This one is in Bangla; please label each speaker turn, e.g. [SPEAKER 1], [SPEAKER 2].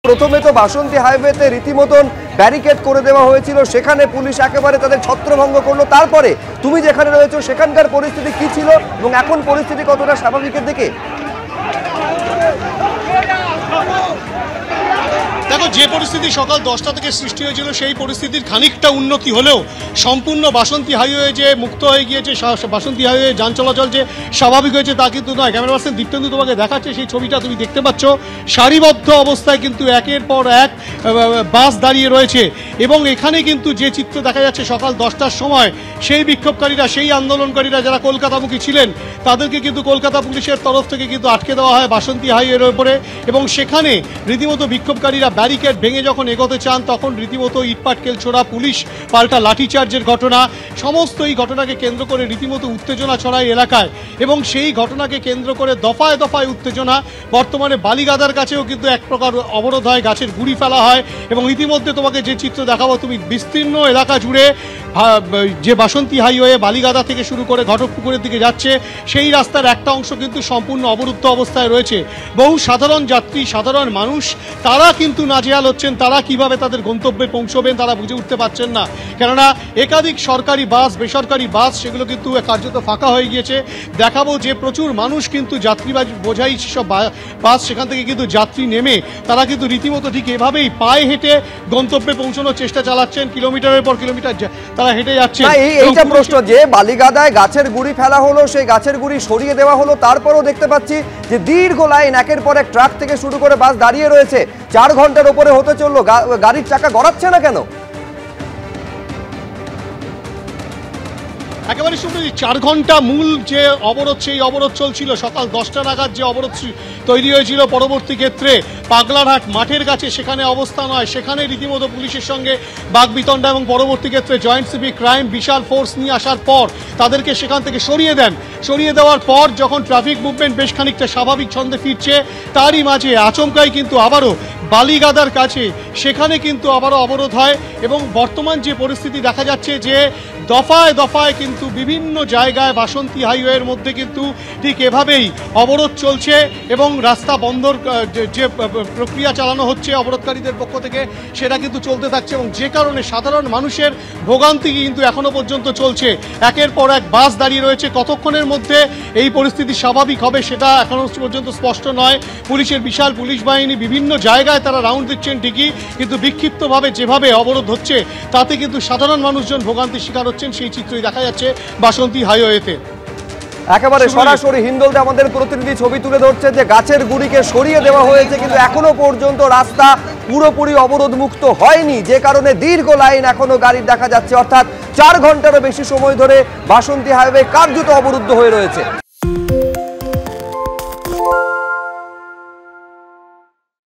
[SPEAKER 1] প্রথমে তো বাসন্তী হাইওয়েতে রীতিমতন ব্যারিকেড করে দেওয়া হয়েছিল, সেখানে পুলিশ একেবারে তাদের ছত্রভঙ্গ করলো। তারপরে তুমি যেখানে রয়েছো সেখানকার পরিস্থিতি কি ছিল এবং এখন পরিস্থিতি কতটা স্বাভাবিকের দিকে?
[SPEAKER 2] দেখো, যে পরিস্থিতি সকাল 10টা থেকে সৃষ্টি হয়েছিল সেই পরিস্থিতির খানিকটা উন্নতি হলেও সম্পূর্ণ বাসন্তী হাইওয়ে যে মুক্ত হয়ে গিয়েছে, বাসন্তী হাইওয়ে যান চলাচল যে স্বাভাবিক হয়েছে তা কিন্তু নয়। ক্যামেরা পার্সন দীপ্তেন্দু তোমাকে দেখাচ্ছে সেই ছবিটা, তুমি দেখতে পাচ্ছ সারিবদ্ধ অবস্থায় কিন্তু একের পর এক বাস দাঁড়িয়ে রয়েছে এবং এখানে কিন্তু যে চিত্র দেখা যাচ্ছে সকাল 10টার সময়, সেই বিক্ষোভকারীরা, সেই আন্দোলনকারীরা যারা কলকাতামুখী ছিলেন তাদেরকে কিন্তু কলকাতা পুলিশের তরফ থেকে কিন্তু আটকে দেওয়া হয় বাসন্তী হাইওয়ের ওপরে এবং সেখানে রীতিমতো বিক্ষোভকারীরা ব্যারিকেড ভেঙে যখন এগোতে চান তখন রীতিমতো ইটপাটকেল ছোড়া, পুলিশ পাল্টা লাঠিচার্জের ঘটনা, সমস্ত এই ঘটনাকে কেন্দ্র করে রীতিমতো উত্তেজনা ছড়ায় এলাকায় এবং সেই ঘটনাকে কেন্দ্র করে দফায় দফায় উত্তেজনা। বর্তমানে বালিগাদার কাছেও কিন্তু এক প্রকার অবরোধ হয়, গাছের গুঁড়ি ফেলা হয় এবং ইতিমধ্যে তোমাকে যে চিত্র দেখাবো, তুমি বিস্তীর্ণ এলাকা জুড়ে যে বাসন্তী হাইওয়ে বালিগাদা থেকে শুরু করে ঘটকপুকুরের দিকে যাচ্ছে সেই রাস্তার একটা অংশ কিন্তু সম্পূর্ণ অবরুদ্ধ অবস্থায় রয়েছে। বহু সাধারণ যাত্রী, সাধারণ মানুষ তারা কিন্তু নাজেহাল হচ্ছেন, তারা কিভাবে তাদের গন্তব্যে পৌঁছবেন তারা বুঝে উঠতে পারছেন না। কেননা একাধিক সরকারি বাস, বেসরকারি বাস সেগুলো কিন্তু কার্যত ফাঁকা হয়ে গিয়েছে। দেখাবো যে প্রচুর মানুষ কিন্তু যাত্রীবাহী বোঝাই সব বাস, সেখান থেকে কিন্তু যাত্রী নেমে তারা কিন্তু রীতিমতো ঠিক এভাবেই পায়ে হেঁটে গন্তব্যে পৌঁছানোর চেষ্টা চালাচ্ছেন, কিলোমিটারের পর কিলোমিটার তারা হেঁটে যাচ্ছে।
[SPEAKER 1] এইটা প্রশ্ন যে বালিগাদায় গাছের গুঁড়ি ফেলা হলো, সেই গাছের গুঁড়ি সরিয়ে দেওয়া হলো, তারপরও দেখতে পাচ্ছি যে দীর্ঘ লাইন, একের পর এক ট্রাক থেকে শুরু করে বাস দাঁড়িয়ে রয়েছে। 4 ঘন্টার উপরে হতে চললো, গাড়ির চাকা গড়াচ্ছে না কেন?
[SPEAKER 2] একেবারে শুধু 4 ঘন্টা মূল যে অবরোধ, সেই অবরোধ চলছিল সকাল 10টা নাগাদ। যে অবরোধ তৈরি হয়েছিল পরবর্তী ক্ষেত্রে পাগলারহাট মাঠের কাছে, সেখানে অবস্থান হয়, সেখানে রীতিমতো পুলিশের সঙ্গে বাগবিতণ্ডা এবং পরবর্তী ক্ষেত্রে জয়েন্ট সিভিক ক্রাইম বিশাল ফোর্স নিয়ে আসার পর তাদেরকে সেখান থেকে সরিয়ে দেন। সরিয়ে দেওয়ার পর যখন ট্রাফিক মুভমেন্ট বেশ খানিকটা স্বাভাবিক ছন্দে ফিরছে, তারই মাঝে আচমকাই কিন্তু আবারও বালিগাদার কাছে সেখানে কিন্তু আবারও অবরোধ হয় এবং বর্তমান যে পরিস্থিতি দেখা যাচ্ছে যে দফায় দফায় কিন্তু বিভিন্ন জায়গায় বাসন্তী হাইওয়ের মধ্যে কিন্তু ঠিক এভাবেই অবরোধ চলছে এবং রাস্তা বন্ধর যে প্রক্রিয়া চালানো হচ্ছে অবরোধকারীদের পক্ষ থেকে সেটা কিন্তু চলতে থাকছে এবং যে কারণে সাধারণ মানুষের ভোগান্তি কিন্তু এখনো পর্যন্ত চলছে। একের পর এক বাস দাঁড়িয়ে রয়েছে। কতক্ষণের মধ্যে এই পরিস্থিতি স্বাভাবিক হবে সেটা এখনো পর্যন্ত স্পষ্ট নয়। পুলিশের বিশাল পুলিশ বাহিনী বিভিন্ন জায়গায় তারা রাউন্ড দিচ্ছেন ঠিকই, কিন্তু বিক্ষিপ্তভাবে যেভাবে অবরোধ হচ্ছে তাতে কিন্তু সাধারণ মানুষজন ভোগান্তির শিকার হচ্ছেন, সেই চিত্রই দেখা যাচ্ছে বাসন্তী হাইওয়েতে।
[SPEAKER 1] একেবারে সরাসরি হিন্দলতে আমাদের প্রতিনিধি ছবি তুলে ধরছে যে গাছের গুঁড়িকে সরিয়ে দেওয়া হয়েছে, কিন্তু এখনো পর্যন্ত রাস্তা পুরোপুরি অবরোধ মুক্ত হয়নি, যে কারণে দীর্ঘ লাইন এখনো গাড়ির দেখা যাচ্ছে। অর্থাৎ 4 ঘন্টারও বেশি সময় ধরে বাসন্তী হাইওয়ে কার্যত অবরুদ্ধ হয়ে রয়েছে।